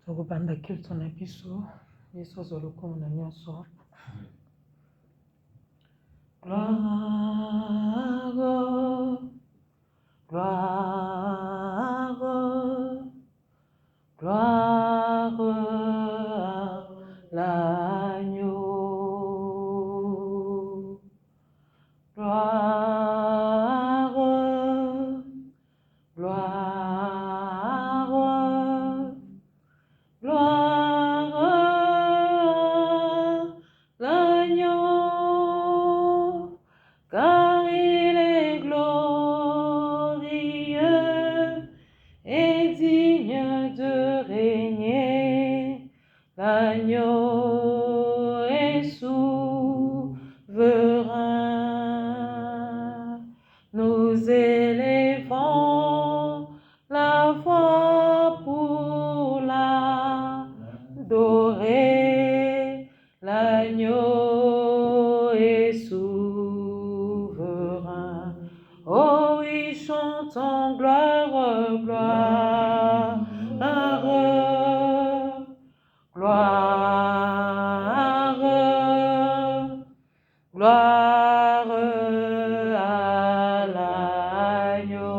Tokobanda kilto na biso Yesu azolokomo na nyonso. Gloire, gloire, gloire à l'agneau. Gloire, gloire, gloire à l'agneau, car il est glorieux et digne de régner. L'agneau est souverain. Nous élevons la voix pour l'adorer. L'agneau est souverain. Oh oui, chantons gloire, gloire, gloire, gloire à l'agneau.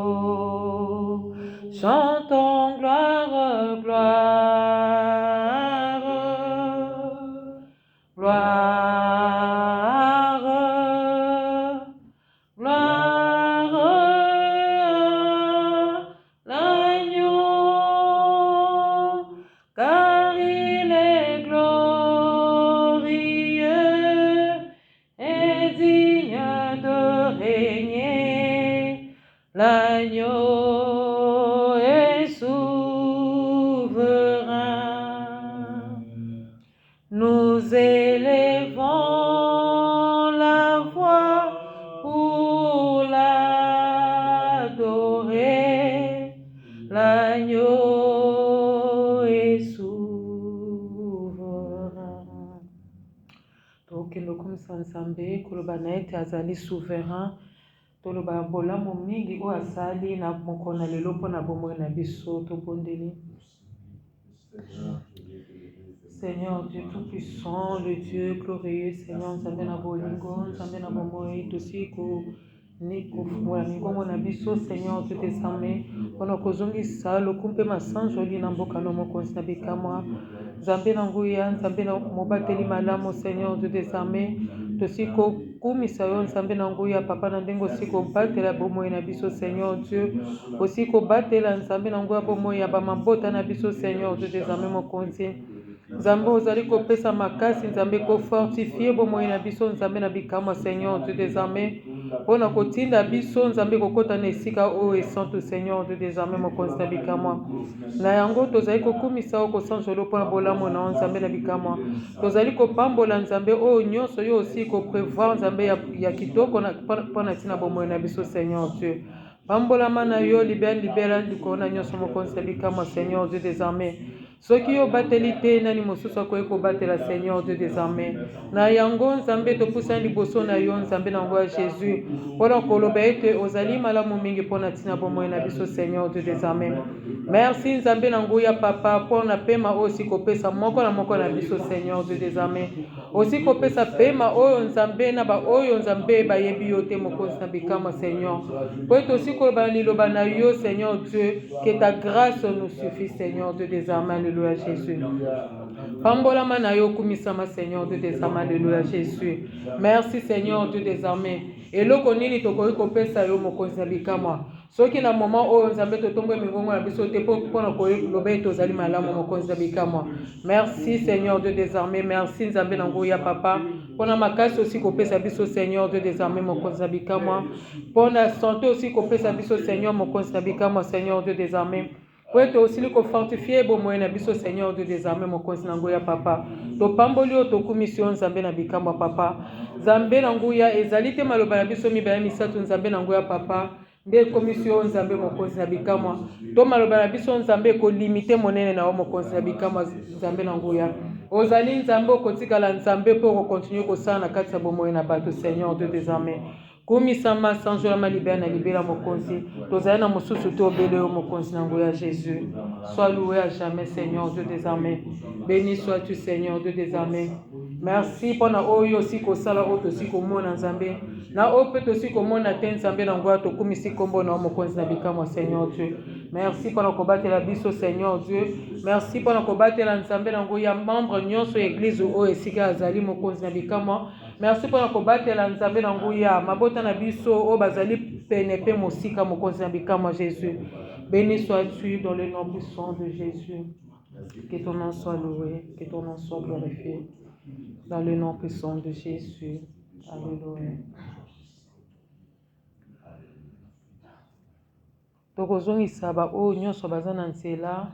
Chantons gloire, gloire, gloire, gloire à l'agneau, car il est glorieux et digne de régner. L'agneau est souverain. Nous élevons la voix pour l'adorer. L'agneau est souverain. Donc, le commissaire Nzambe, Kolobana ete azali souverain. Toloba bolamu mingi o asali na mokona lelo pona bomoi na biso tobondeli. Seigneur Dieu Tout-Puissant, le Dieu glorieux, Seigneur Nzambe na bolingo, Nzambe na bomoi tosiko niko fungwa mingongo na biso, Seigneur Dieu des armées, pona kozongisa lokumpe masanjoli na mboka no mokonzi na bikamwa. Nzambe na nguya, Nzambe na mobateli malamu, Seigneur Dieu des armées, tosiko kumisa yo Nzambe na nguya papa na ndengo siko batela bomoi na biso, Seigneur Dieu, osiko batela Nzambe na nguya bomoi ya bamabota na biso, Seigneur Dieu des armées mokonzi. Nzambe ozali kopesa makasi, Nzambe ko fortifier bomoi na biso, Nzambe na bikamwa, Seigneur Dieu des armées, pona kotinda biso Nzambe kokota na esika o esantu, Seigneur Dieu des armées mokonzi na bikamwa. Na yango tozali kokumisa o kosanjolo pona bolamu na Nzambe na bikamwa. Tozali kopambola Nzambe o nyonso yo aussi ko prévoir Nzambe ya kitoko pona tina bomoi na biso, Seigneur Dieu. Pambolama na yo libera likona nyonso mokonzi na bikamwa, Seigneur Dieu des armées. Soki yo bateli te nani mosusu akoki kobatela, Seigneur Dieu des armées. Na yango Nzambe topusani liboso na yo Nzambe na ngo ya Jésus, pona koloba ete ozali malamu mingi pona tina bomoi na biso, Seigneur Dieu des armées. Merci Nzambe na ngo ya papa pona pema aussi kopesa moko na moko na biso, Seigneur Dieu des armées. Aussi kopesa pema oyo Nzambe na ba oyo Nzambe bayebi yo te mokonzi na bikamwa, Seigneur. Po ete aussi koloba liloba na yo, Seigneur Dieu, que ta grâce nous suffit, Seigneur Dieu des armées. Alléluia Jésus. Pambolama na yo kumisama, Seigneur Dieu des armées. Alléluia Jésus. Merci Seigneur Dieu des armées. Eloko nini tokoki kopesa yo mokonzi na bikamwa. Soki na moment oyo Nzambe totombe mingongo na biso te pona koloba ete ozali malamu mokonzi na bikamwa. Merci Seigneur Dieu des armées. Merci Nzambe na nguya papa pona makasi aussi kopesa biso, Seigneur Dieu des armées mokonzi na bikamwa. Pona santé aussi kopesa biso, Seigneur mokonzi na bikamwa, Seigneur Dieu des armées. Pour être aussi le fortifier bomoi na biso, Seigneur Dieu des armées mokonzi na nguya papa. To pamboli o to commission Nzambe na bikamwa papa. Nzambe na nguya ezali te maloba na biso mibaya misatu Nzambe na nguya papa. Nde commission Nzambe mokonzi na bikamwa. To maloba na biso Nzambe ko limiter monene na o mokonzi na bikamwa Nzambe na nguya. Ozali Nzambe okotikala Nzambe pour continuer kosala na kati ya bomoi na bato, Seigneur Dieu des armées. kumisama sanjola malibera na libera mokonzi tozali na mosusu te obele yo mokonzi na ngoya Jésus. Sois loué à jamais Seigneur Dieu des armées. Béni sois-tu Seigneur Dieu des armées. Merci pour na oyo aussi kosala oyo tosi komona Nzambe na oyo pe tosi komona te Nzambe na ngoya tokumisi kombo na mokonzi na bikamwa Seigneur Dieu. Merci pour na kobatela biso Seigneur Dieu. Merci pour na kobatela Nzambe na ngoya membre nyonso église oyo esika azali mokonzi na bikamwa. Merci pour na kobatela Nzambe na ngoya mabota na biso oyo bazali pene pe mosika mokonzi na bikamwa Jésus. Béni sois-tu dans le nom puissant de Jésus. Que ton nom soit loué, que ton nom soit glorifié. Dans le nom puissant de Jésus. Alléluia. Tokozongisa ba oyo nyonso baza na nzela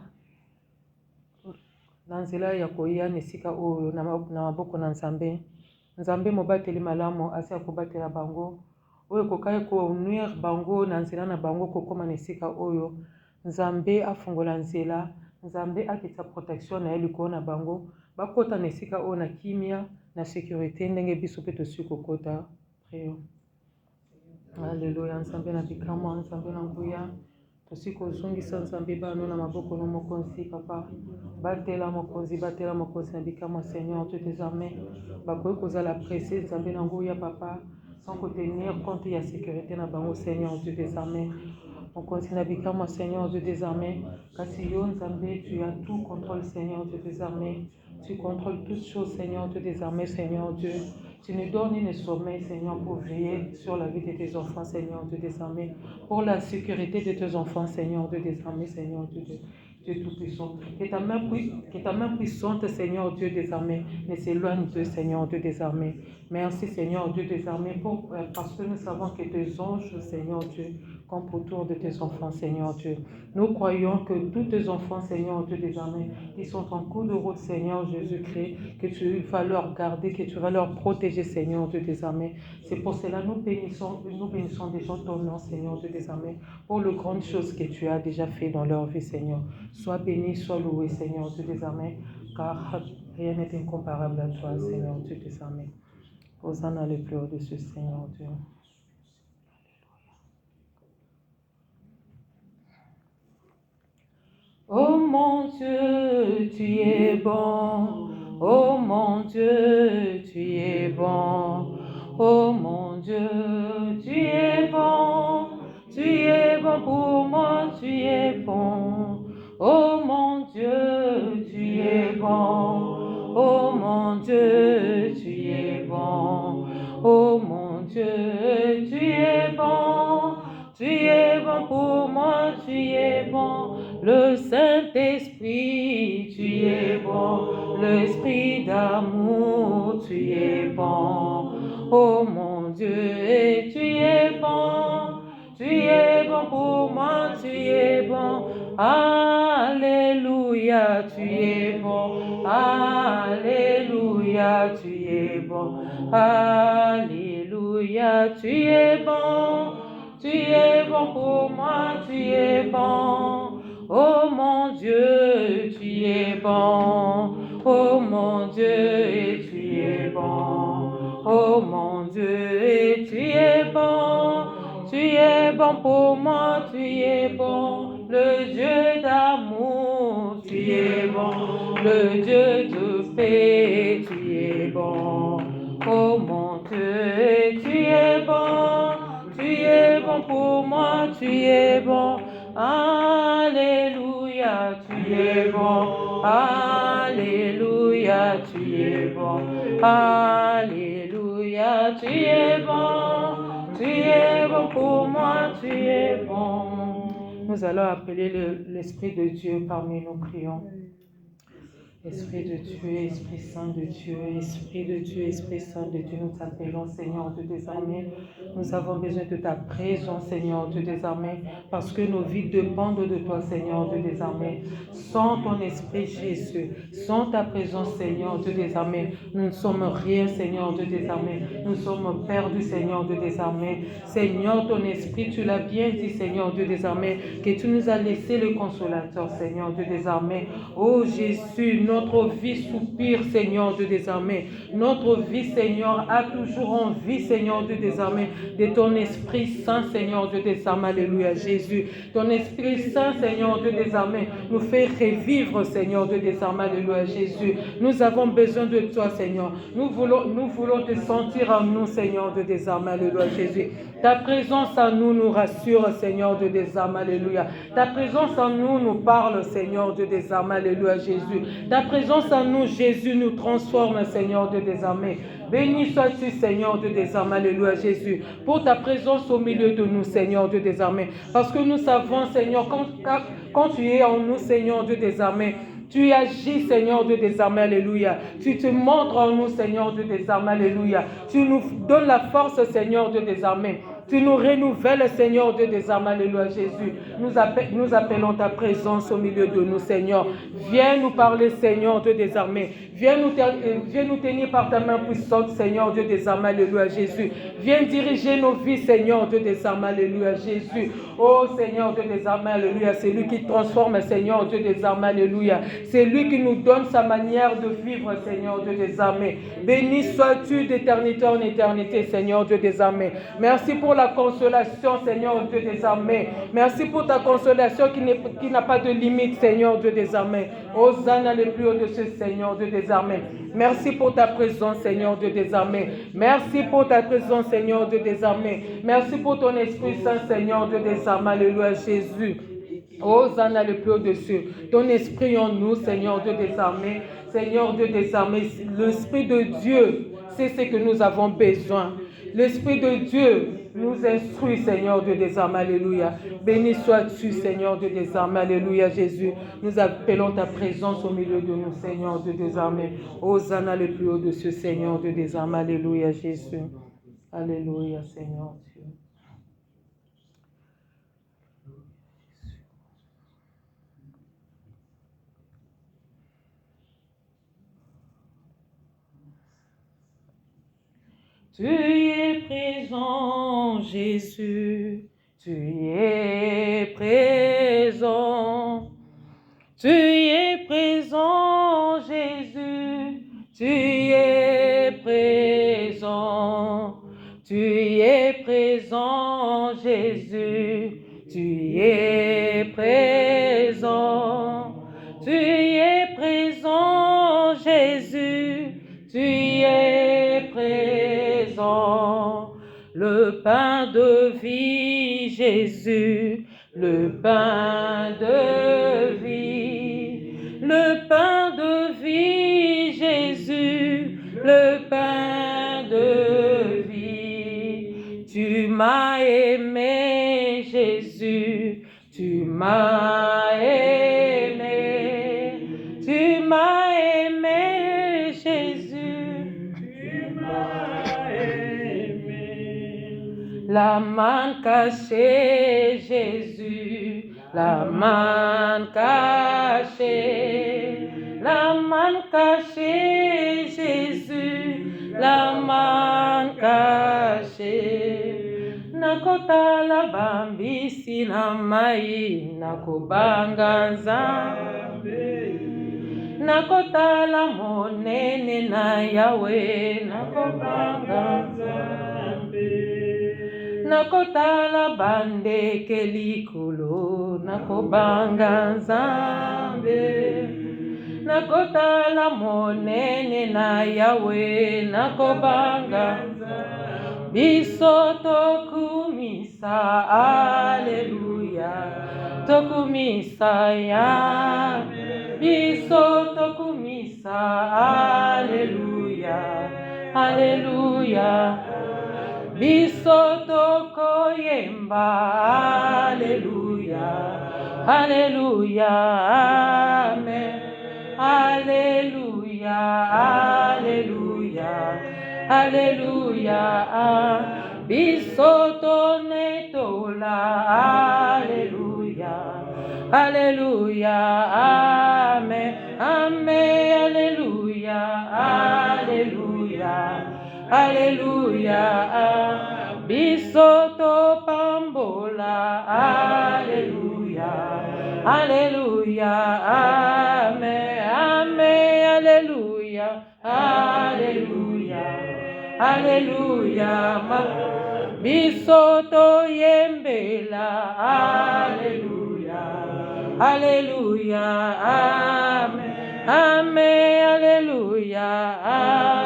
ya koya na esika oyo na maboko na Nzambe. Nzambe mobateli malamu asi akobatela bango oyo kokaya konuire bango na nzela na bango kokoma na esika oyo. Nzambe afungola nzela, Nzambe akita protection na ye likolo na bango bakota na esika oyo na kimia na sécurité ndenge biso pe tosi kokota. Prions. Alléluia. Nzambe na bikamwa, Nzambe na nguya tosi kozongisa Nzambe bano na maboko no mokonzi papa. Batela mokonzi na bikamwa Seigneur Dieu des armées. Bakoki kozala pressé Nzambe na nguya papa sans tenir compte ya sécurité na bango Seigneur Dieu des armées. Mokonzi na bikamwa Seigneur Dieu des armées. Kasi yo Nzambe tu as tout contrôle Seigneur Dieu des armées. Tu contrôles toutes choses Seigneur Dieu des armées Seigneur Dieu. Tu nous donnes une sommeil, Seigneur, pour veiller sur la vie de tes enfants, Seigneur Dieu des armées, pour la sécurité de tes enfants, Seigneur Dieu des armées, Seigneur Dieu Tout-Puissant. Que ta main puissante, Seigneur Dieu des armées, ne s'éloigne de Seigneur Dieu des armées. Merci, Seigneur Dieu des armées, parce que nous savons que tes anges, Seigneur Dieu, campent autour de tes enfants, Seigneur Dieu. Nous croyons que tous tes enfants, Seigneur Dieu des armées, qui sont en cours de route, Seigneur Jésus-Christ, que tu vas leur garder, que tu vas leur protéger, Seigneur Dieu des armées. C'est pour cela que nous bénissons déjà ton nom, Seigneur Dieu des armées, pour les grandes choses que tu as déjà fait dans leur vie, Seigneur. Sois béni, sois loué, Seigneur Dieu des armées, car rien n'est incomparable à toi, Seigneur Dieu des armées. Hosanna le plus haut de ce Seigneur Dieu. Oh mon Dieu, tu es bon. Oh mon Dieu, tu es bon. Oh mon Dieu, tu es bon. Tu es bon pour moi, tu es bon. Oh mon Dieu, tu es bon. Oh mon Dieu, tu es bon. Oh mon Dieu, tu es bon. Tu es bon pour moi, tu es bon. Le Saint-Esprit, tu es bon. L'Esprit d'amour, tu es bon. Oh mon Dieu, tu es bon. Tu es bon pour moi, tu es bon. Alléluia, tu es bon. Alléluia, tu es bon. Alléluia, tu es bon. Tu es bon pour moi, tu es bon. Oh mon Dieu, tu es bon. Oh mon Dieu, tu es bon. Oh mon Dieu, tu es bon. Tu es bon pour moi, tu es bon. Le Dieu d'amour, tu es bon. Le Dieu de paix, tu es bon. Oh mon Dieu, tu es bon. Tu es bon pour moi, tu es bon. Alléluia, tu es bon. Alléluia, tu es bon. Alléluia, tu es bon. Tu es bon pour moi, tu es bon. Nous allons appeler l'Esprit de Dieu parmi nous, prions. Esprit de Dieu, Esprit Saint de Dieu, Esprit de Dieu, Esprit Saint de Dieu, nous t'appelons, Seigneur Dieu des armées. Nous avons besoin de ta présence, Seigneur Dieu des armées, parce que nos vies dépendent de toi, Seigneur Dieu des armées. Sans ton Esprit, Jésus, sans ta présence, Seigneur Dieu des armées, nous ne sommes rien, Seigneur Dieu des armées. Nous sommes perdus, Seigneur Dieu des armées. Seigneur, ton Esprit, tu l'as bien dit, Seigneur Dieu des armées, que tu nous as laissé le Consolateur, Seigneur Dieu des armées. Oh Jésus, Notre vie soupire, Seigneur Dieu des armées. Notre vie, Seigneur, a toujours envie, Seigneur Dieu des armées, de ton Esprit Saint, Seigneur Dieu des armées. Alléluia, Jésus. Ton Esprit Saint, Seigneur Dieu des armées, nous fait revivre, Seigneur Dieu des armées. Alléluia, Jésus. Nous avons besoin de toi, Seigneur. Nous voulons te sentir en nous, Seigneur Dieu des armées. Alléluia, Jésus. Ta présence en nous nous rassure, Seigneur Dieu des armées. Alléluia. Ta présence en nous nous parle, Seigneur Dieu des armées. Alléluia, Jésus. Ta présence en nous, Jésus, nous transforme, Seigneur Dieu des armées. Béni sois-tu, Seigneur Dieu des armées. Alléluia, Jésus. Pour ta présence au milieu de nous, Seigneur Dieu des armées. Parce que nous savons, Seigneur, quand tu es en nous, Seigneur Dieu des armées, tu agis, Seigneur Dieu des armées, alléluia. Tu te montres en nous, Seigneur Dieu des armées, alléluia. Tu nous donnes la force, Seigneur Dieu des armées. Tu nous renouvelles, Seigneur Dieu des armées, alléluia, Jésus. Nous appelons ta présence au milieu de nous, Seigneur. Viens nous parler, Seigneur Dieu des armées. Viens nous tenir par ta main puissante, Seigneur Dieu des armées, alléluia, Jésus. Viens diriger nos vies, Seigneur Dieu des armées, alléluia, Jésus. Oh, Seigneur Dieu des armées, alléluia. C'est lui qui transforme, Seigneur Dieu des armées, alléluia. C'est lui qui nous donne sa manière de vivre, Seigneur Dieu des armées. Béni sois-tu d'éternité en éternité, Seigneur Dieu des armées. Merci pour la consolation, Seigneur Dieu des armées. Merci pour ta consolation qui n'a pas de limite, Seigneur Dieu des armées. Hosanna le plus haut de ce Seigneur Dieu des armées. Merci pour ta présence, Seigneur Dieu des armées. Merci pour ta présence, Seigneur Dieu des armées. Merci pour ton Esprit Saint, Seigneur Dieu des armées. Alléluia, Jésus. Hosanna le plus au-dessus. Ton esprit en nous, Seigneur Dieu des armées. Seigneur Dieu des armées, l'Esprit de Dieu, c'est ce que nous avons besoin. L'Esprit de Dieu nous instruit, Seigneur Dieu des armées. Alléluia. Béni sois-tu, Seigneur Dieu des armées. Alléluia, Jésus. Nous appelons ta présence au milieu de nous, Seigneur Dieu des armées. Hosanna le plus au-dessus, Seigneur Dieu des armées. Alléluia, Jésus. Alléluia, Seigneur Dieu. Tu es présent, Jésus, tu es présent. Tu es présent, Jésus, tu es présent. Tu es présent, Jésus, tu es présent. Tu es présent, Jésus, tu es présent. Le pain de vie, Jésus, le pain de vie. Le pain de vie, Jésus, le pain de vie. Tu m'as aimé, Jésus, tu m'as aimé. Tu m'as aimé, Jésus, tu m'as aimé. La main cachée, Jésus, la main cachée. La main cachée, Jésus, la main cachée. Nakotala bambisi na mai, nakobanga nzambe. Nakotala monene na Yahweh, nakobanga nzambe. Nakotala bandeke likolo, nakobanga nzambe. Nakotala monene na Yahweh, nakobanga nzambe. Biso tokumisa, aleluya, tokumisa ya. Biso tokumisa, aleluya, aleluya. Biso tokoyemba, aleluya, aleluya, amen. Aleluya, aleluya, aleluya. Biso tonetola, aleluya, aleluya, amen, amen, aleluya, aleluya, aleluya. Biso to pambola, aleluya, aleluya, amen, amen. Alléluia, bisoto yembela, Alléluia, Alléluia, Amen, Amen, Alléluia,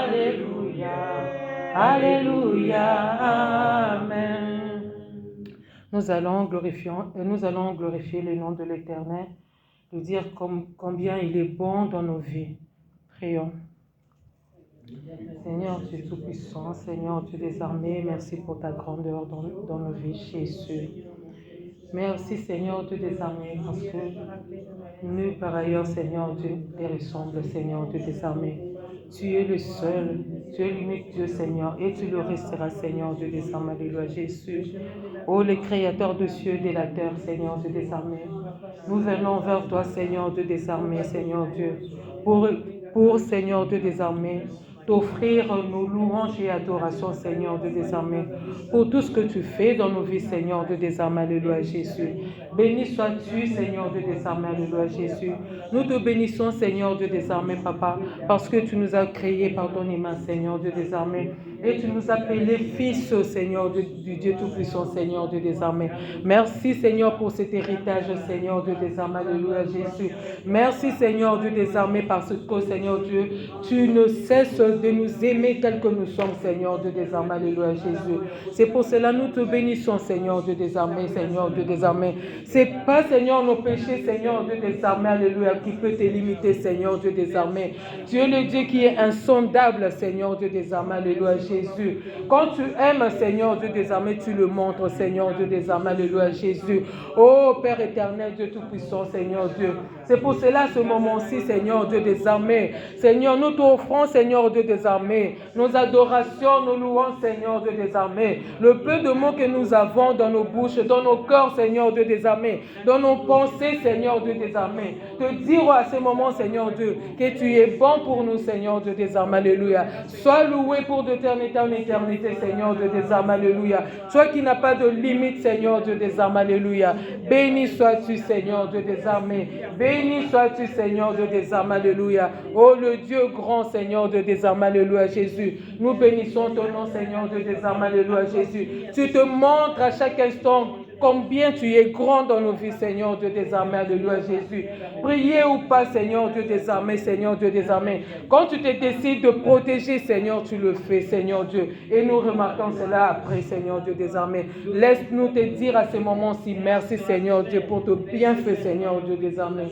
Alléluia, Alléluia, Amen. Nous allons glorifier le nom de l'Éternel, de dire combien il est bon dans nos vies. Prions. Seigneur Dieu Tout-Puissant, Seigneur Dieu des armées, merci pour ta grandeur dans nos vies, Jésus. Merci Seigneur Dieu des armées, parce que nul par ailleurs, Seigneur Dieu, les ressemble, Seigneur Dieu des armées. Tu es le seul, tu es l'unique Dieu, Seigneur, et tu le resteras, Seigneur Dieu des armées. Alléluia, Jésus. Ô le Créateur de cieux et de la terre, Seigneur Dieu des armées. Nous venons vers toi, Seigneur Dieu des armées, Seigneur Dieu, pour Seigneur Dieu des armées, t'offrir nos louanges et adorations, Seigneur Dieu des armées, pour tout ce que tu fais dans nos vies, Seigneur Dieu des armées, alléluia Jésus. Béni sois-tu, Seigneur Dieu des armées, alléluia Jésus. Nous te bénissons, Seigneur Dieu des armées, Papa, parce que tu nous as créés par ton aimant, Seigneur Dieu des armées, et tu nous as appelés fils, Seigneur du Dieu Tout-Puissant, Seigneur Dieu des armées. Merci, Seigneur, pour cet héritage, Seigneur Dieu des armées, alléluia Jésus. Merci, Seigneur Dieu des armées, parce que, Seigneur Dieu, tu ne cesses de nous aimer tels que nous sommes, Seigneur Dieu des armées, alléluia Jésus. C'est pour cela que nous te bénissons, Seigneur Dieu des armées, Seigneur Dieu des armées. C'est pas, Seigneur, nos péchés, Seigneur Dieu des armées, alléluia, qui peut te limiter, Seigneur Dieu des armées. Tu es le Dieu qui est insondable, Seigneur Dieu des armées, alléluia Jésus. Quand tu aimes, Seigneur Dieu des armées, tu le montres, Seigneur Dieu des armées, alléluia Jésus. Oh Père éternel, Dieu Tout-Puissant, Seigneur Dieu. C'est pour cela, ce moment-ci, Seigneur Dieu des armées, Seigneur, nous t'offrons, Seigneur Dieu des armées, nos adorations, nos louanges, Seigneur Dieu des armées, le peu de mots que nous avons dans nos bouches, dans nos cœurs, Seigneur Dieu des armées, dans nos pensées, Seigneur Dieu des armées, te dire à ce moment, Seigneur Dieu, que tu es bon pour nous, Seigneur Dieu des armées, alléluia. Sois loué pour d'éternité en éternité, Seigneur Dieu des armées, alléluia. Toi qui n'as pas de limite, Seigneur Dieu des armées, alléluia. Béni sois-tu, Seigneur Dieu des armées. Béni sois-tu, Seigneur Dieu des armées, alléluia. Oh, le Dieu grand, Seigneur Dieu des armées, alléluia, Jésus. Nous bénissons ton nom, Seigneur Dieu des armées, alléluia, Jésus. Tu te montres à chaque instant combien tu es grand dans nos vies, Seigneur Dieu des armées, alléluia Jésus. Priez ou pas, Seigneur Dieu des armées, Seigneur Dieu des armées. Quand tu te décides de protéger, Seigneur, tu le fais, Seigneur Dieu. Et nous remarquons cela après, Seigneur Dieu des armées. Laisse-nous te dire à ce moment-ci, merci, Seigneur Dieu, pour ton bienfait, Seigneur Dieu des armées.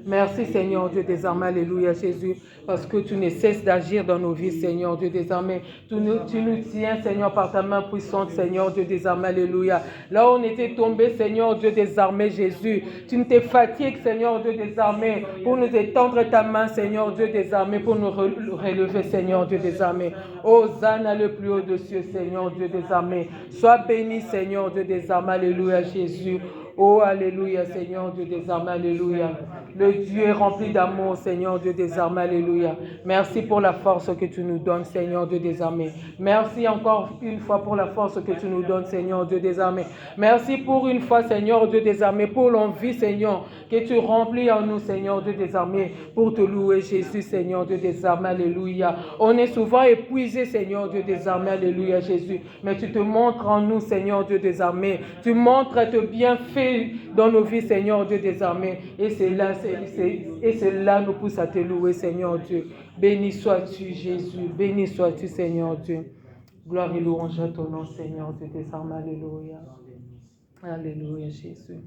Merci Seigneur Dieu des armées, alléluia Jésus, parce que tu ne cesses d'agir dans nos vies, Seigneur Dieu des armées. Tu nous tiens, Seigneur, par ta main puissante, Seigneur Dieu des armées, alléluia. Là où on était tombé, Seigneur Dieu des armées, Jésus, tu ne te fatigues, Seigneur Dieu des armées, pour nous étendre ta main, Seigneur Dieu des armées, pour nous relever, Seigneur Dieu des armées. Hosanna le plus haut des cieux, Seigneur Dieu des armées. Sois béni, Seigneur Dieu des armées, alléluia Jésus. Oh, alléluia, Seigneur Dieu des armées, alléluia. Le Dieu est rempli d'amour, Seigneur Dieu des armées, alléluia. Merci pour la force que tu nous donnes, Seigneur Dieu des armées. Merci encore une fois pour la force que tu nous donnes, Seigneur Dieu des armées. Merci pour une fois, Seigneur Dieu des armées, pour l'envie, Seigneur, que tu remplis en nous, Seigneur Dieu des armées, pour te louer, Jésus, Seigneur Dieu des armées, alléluia. On est souvent épuisé, Seigneur Dieu des armées, alléluia, Jésus. Mais tu te montres en nous, Seigneur Dieu des armées. Tu montres tes bienfaits dans nos vies, Seigneur Dieu des armées. Et cela nous pousse à te louer, Seigneur Dieu. Béni sois-tu, Jésus. Béni sois-tu, Seigneur Dieu. Gloire et louange à ton nom, Seigneur Dieu des armées. Alléluia. Alléluia, Jésus.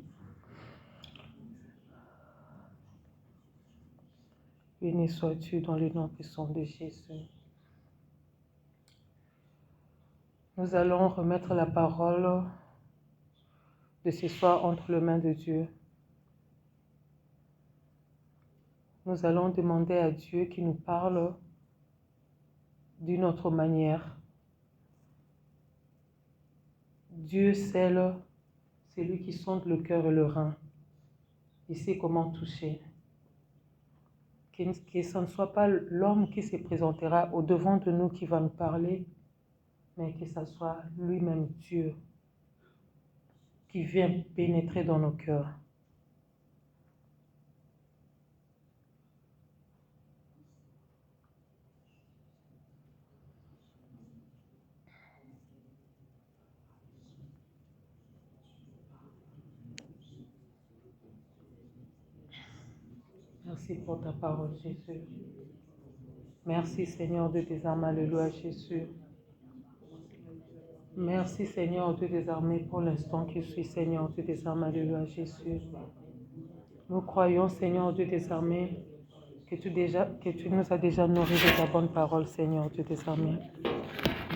Béni sois-tu dans le nom puissant de Jésus. Nous allons remettre la parole de ce soir entre les mains de Dieu. Nous allons demander à Dieu qu'il nous parle d'une autre manière. Dieu scelle, c'est lui qui sonde le cœur et le rein. Il sait comment toucher. Que ce ne soit pas l'homme qui se présentera au-devant de nous qui va nous parler, mais que ce soit lui-même Dieu qui vient pénétrer dans nos cœurs. Merci pour ta parole, Jésus. Merci, Seigneur Dieu des armées. Alléluia, Jésus. Merci, Seigneur Dieu des armées, pour l'instant qui suit, Seigneur Dieu des armées. Alléluia, Jésus. Nous croyons, Seigneur Dieu des armées, que tu nous as déjà nourris de ta bonne parole, Seigneur Dieu des armées.